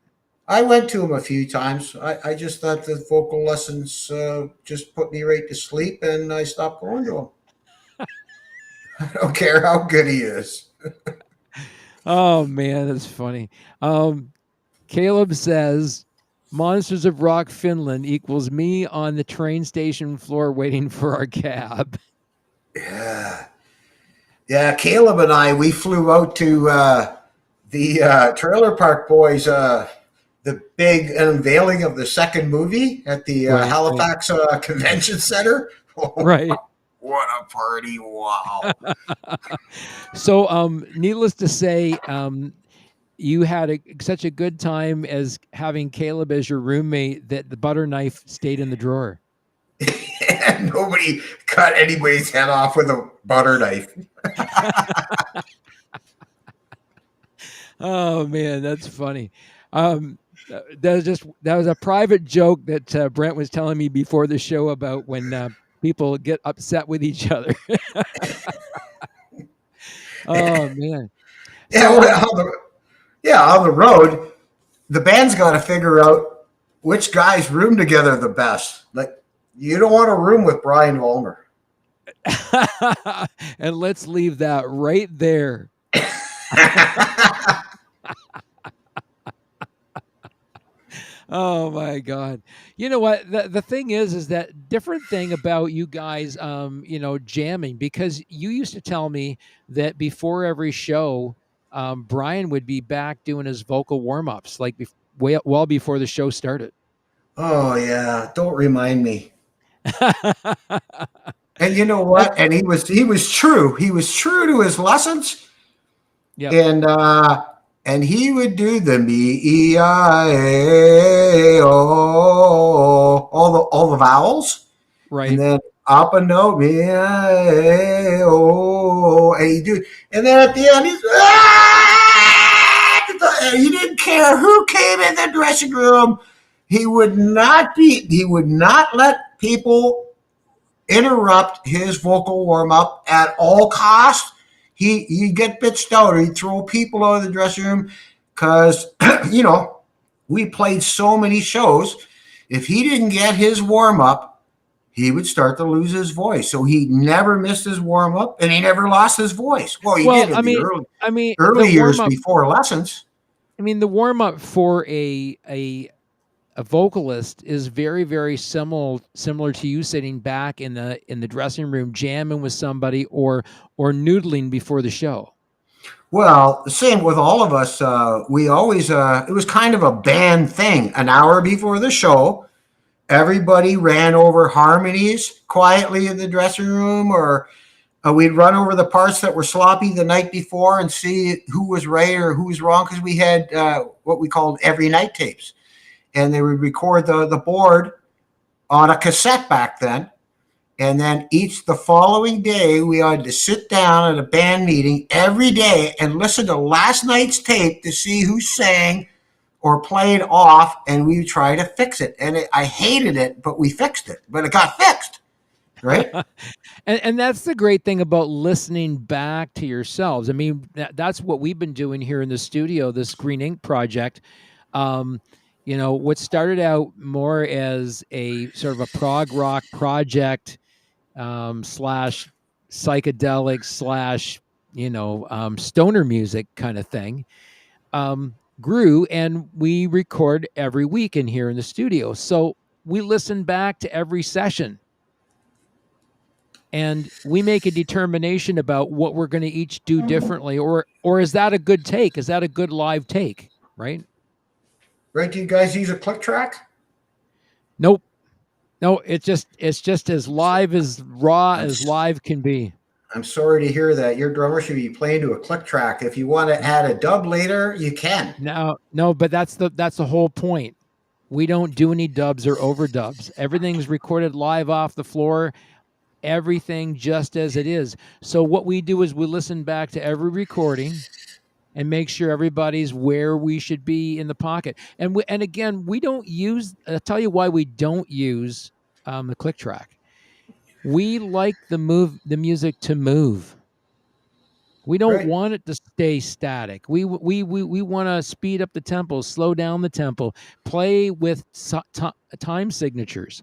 I went to him a few times. I just thought the vocal lessons just put me right to sleep, and I stopped going to him. I don't care how good he is. Oh man, that's funny. Caleb says Monsters of Rock Finland equals me on the train station floor waiting for our cab. Yeah. Caleb and I, we flew out to the Trailer Park Boys, the big unveiling of the second movie at the Halifax Convention Center. Right. What a party. Wow. So, needless to say, you had such a good time as having Caleb as your roommate that the butter knife stayed in the drawer. Nobody cut anybody's head off with a butter knife. Oh man, that's funny. That was a private joke that Brent was telling me before the show about when people get upset with each other. Oh man. On the road, the band's got to figure out which guys room together the best. Like, you don't want to room with Brian Vollmer. And let's leave that right there. Oh my God. You know what? The thing is that different thing about you guys, jamming, because you used to tell me that before every show, Brian would be back doing his vocal warm-ups, like well before the show started. Oh yeah. Don't remind me. And you know what? And he was true. He was true to his lessons. Yeah. And he would do the me-e-I-a-o, all the vowels. Right. And then up a note, me-e-I-a-o, and he do. And then at the end, he didn't care who came in the dressing room. He would not let people interrupt his vocal warm-up at all costs. He'd get bitched out, or he'd throw people out of the dressing room because, we played so many shows. If he didn't get his warm-up, he would start to lose his voice. So he never missed his warm-up, and he never lost his voice. Well, he did in the early years before lessons. I mean, the warm-up for a vocalist is very, very similar to you sitting back in the dressing room jamming with somebody or noodling before the show. Well, the same with all of us. We always it was kind of a band thing. An hour before the show, everybody ran over harmonies quietly in the dressing room, or we'd run over the parts that were sloppy the night before and see who was right or who was wrong, because we had what we called every night tapes. And they would record the board on a cassette back then. And then each the following day, we had to sit down at a band meeting every day and listen to last night's tape to see who sang or played off, and we try to fix it. And I hated it, but we fixed it. But it got fixed, right? And that's the great thing about listening back to yourselves. I mean, that's what we've been doing here in the studio, this Green Ink project. Um, what started out more as a sort of a prog rock project slash psychedelic slash stoner music kind of thing, grew, and we record every week in here in the studio. So we listen back to every session and we make a determination about what we're going to each do differently, or is that a good take? Is that a good live take? Right? Right? Do you guys use a click track? Nope. No, it's just as live, as raw I'm as live can be. I'm sorry to hear that. Your drummer should be playing to a click track. If you want to add a dub later, you can. No, but that's the whole point. We don't do any dubs or overdubs. Everything's recorded live off the floor, everything just as it is. So what we do is we listen back to every recording and make sure everybody's where we should be in the pocket. And again, we don't use. I'll tell you why we don't use the click track. We like the music to move. We don't Right. want it to stay static. We want to speed up the tempo, slow down the tempo, play with time signatures.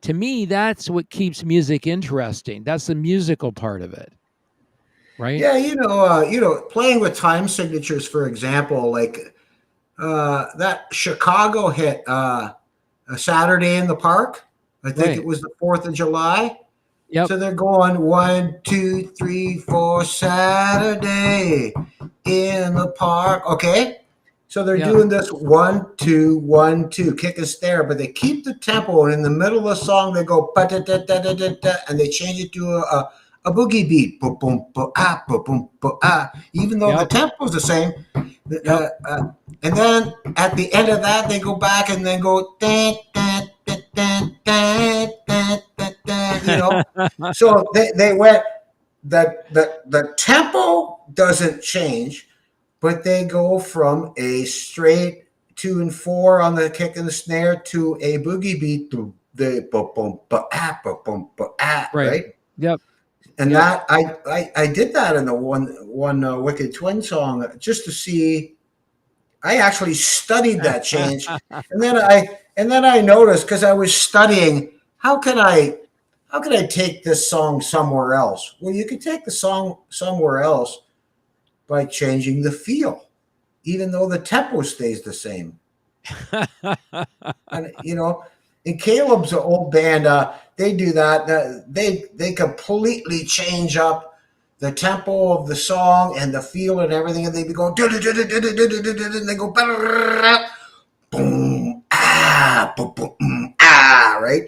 To me, that's what keeps music interesting. That's the musical part of it, right? Yeah, playing with time signatures, for example, like that Chicago hit, a Saturday in the Park. I think Right. it was the 4th of July. Yep. So they're going 1, 2, 3, 4 Saturday in the park. Okay. So they're Yeah. doing this 1, 2, 1, 2 kick and snare, but they keep the tempo, and in the middle of the song they go and they change it to a boogie beat, boom boom boom ah boom boom boom ah. Even though the Yep. tempo is the same, Yep. and then at the end of that they go back and then go So they went the tempo doesn't change, but they go from a straight 2 and 4 on the kick and the snare to a boogie beat to the boom boom boom Right. right. Yep. And Yep. that I did that in the one Wicked Twin song just to see. I actually studied that change, and then I noticed, because I was studying, how could I take this song somewhere else? Well, you could take the song somewhere else by changing the feel, even though the tempo stays the same. And in Caleb's old band, they do that. They completely change up the tempo of the song and the feel and everything, and they be going and they go boom boom boom right.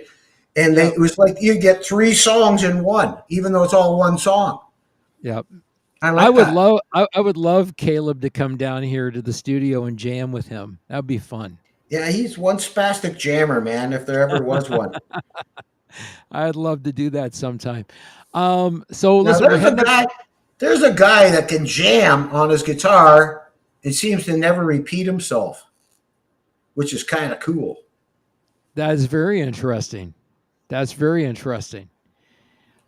And Yep. it was like you get 3 songs in one, even though it's all one song. Yep. I like that. I would love Caleb to come down here to the studio and jam with him. That'd be fun. Yeah, he's one spastic jammer, man, if there ever was one. I'd love to do that sometime. So Now listen, we're heading up. there's a guy that can jam on his guitar and seems to never repeat himself, which is kind of cool. That is very interesting. That's very interesting.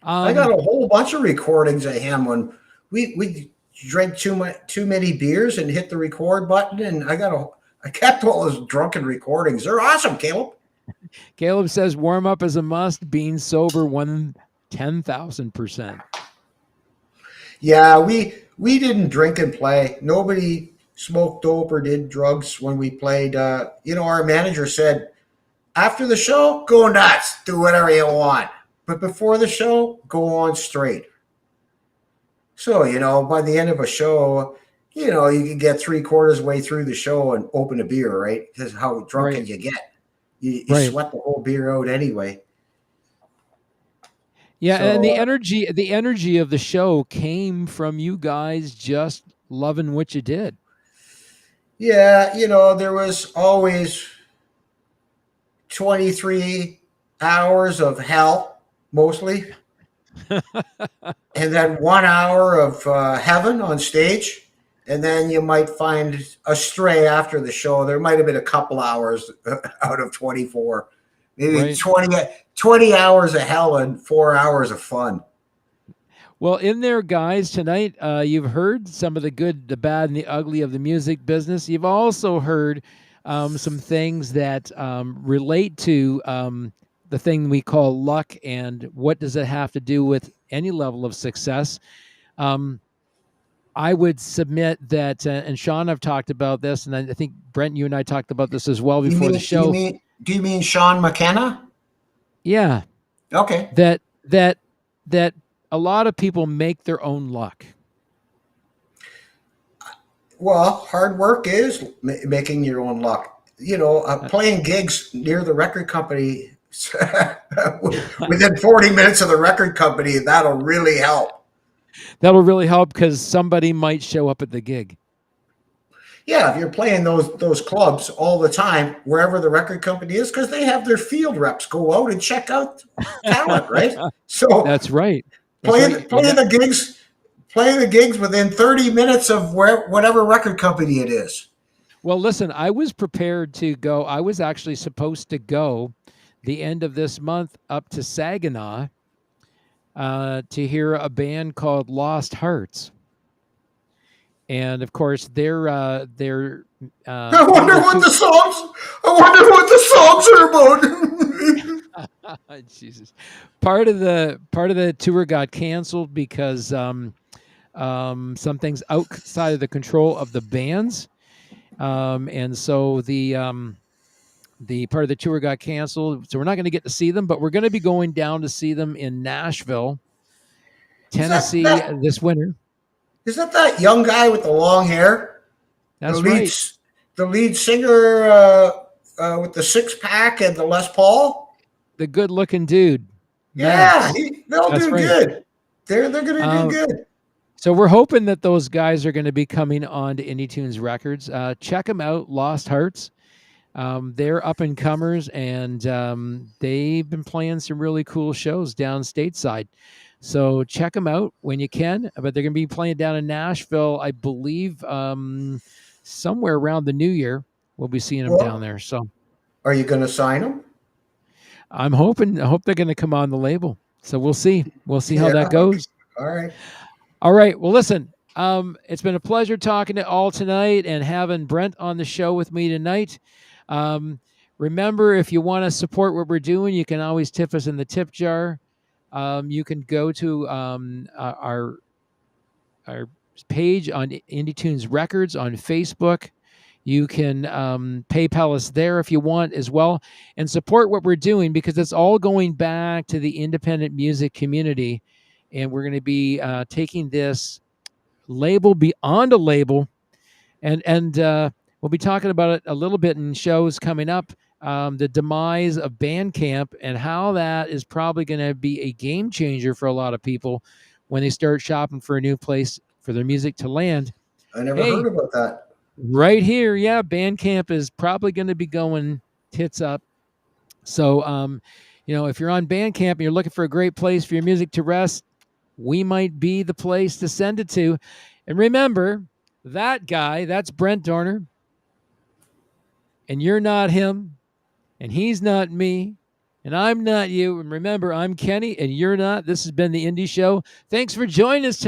I got a whole bunch of recordings of him when we drank too many beers and hit the record button, and I kept all those drunken recordings. They're awesome, Caleb. Caleb says warm up is a must. Being sober 10,000%. Yeah, we didn't drink and play. Nobody smoked dope or did drugs when we played. Our manager said, after the show, go nuts, do whatever you want. But before the show, go on straight. So, by the end of a show, you can get 3/4 way through the show and open a beer, right? Because how drunk Right. can you get? You Right. sweat the whole beer out anyway. Yeah, So, and the energy of the show came from you guys just loving what you did. yeah, there was always 23 hours of hell mostly, and then 1 hour of heaven on stage, and then you might find a stray after the show. There might have been a couple hours out of 24, maybe Right. 20 hours of hell and 4 hours of fun. Well, in there, guys, tonight, you've heard some of the good, the bad, and the ugly of the music business. You've also heard some things that relate to the thing we call luck and what does it have to do with any level of success. Um, I would submit that, and Sean, I've talked about this, and I think Brent, you and I talked about this as well You before the mean you show. mean do you mean Sean McKenna? Yeah, Okay. that a lot of people make their own luck. Well, hard work is making your own luck. Playing gigs near the record company within 40 minutes of the record company, that'll really help. That'll really help because somebody might show up at the gig. Yeah, if you're playing those clubs all the time, wherever the record company is, because they have their field reps go out and check out talent, right? So That's right. playing the gigs within 30 minutes of whatever record company it is. Well, listen, I was prepared to go. I was actually supposed to go the end of this month up to Saginaw to hear a band called Lost Hearts. And of course, they're I wonder what the songs are about. Jesus. Part of the tour got canceled because some things outside of the control of the bands, and so the part of the tour got canceled. So we're not going to get to see them, but we're going to be going down to see them in Nashville, Tennessee this winter. Is that young guy with the long hair? That's right. The lead singer with the six pack and the Les Paul. The good-looking dude. Yeah, they'll That's do right. good. They're going to do good. So we're hoping that those guys are going to be coming on to Indie Tunes Records. Check them out, Lost Hearts. They're up and comers, and they've been playing some really cool shows down stateside. So check them out when you can. But they're going to be playing down in Nashville, I believe, somewhere around the new year. We'll be seeing them down there. So, are you going to sign them? I hope they're going to come on the label. So we'll see. We'll see how that goes. All right. All right. Well, listen. It's been a pleasure talking to all tonight and having Brent on the show with me tonight. Remember, if you want to support what we're doing, you can always tip us in the tip jar. You can go to our page on Indie Tunes Records on Facebook. You can PayPal us there if you want as well, and support what we're doing because it's all going back to the independent music community, and we're going to be taking this label beyond a label, and we'll be talking about it a little bit in shows coming up. The demise of Bandcamp and how that is probably going to be a game changer for a lot of people when they start shopping for a new place for their music to land. I never heard about that. Right here, yeah, Bandcamp is probably going to be going tits up. So, if you're on Bandcamp and you're looking for a great place for your music to rest, we might be the place to send it to. And remember, that guy, that's Brent Doerner, and you're not him, and he's not me, and I'm not you. And remember, I'm Kenny, and you're not. This has been The Indie Show. Thanks for joining us tonight.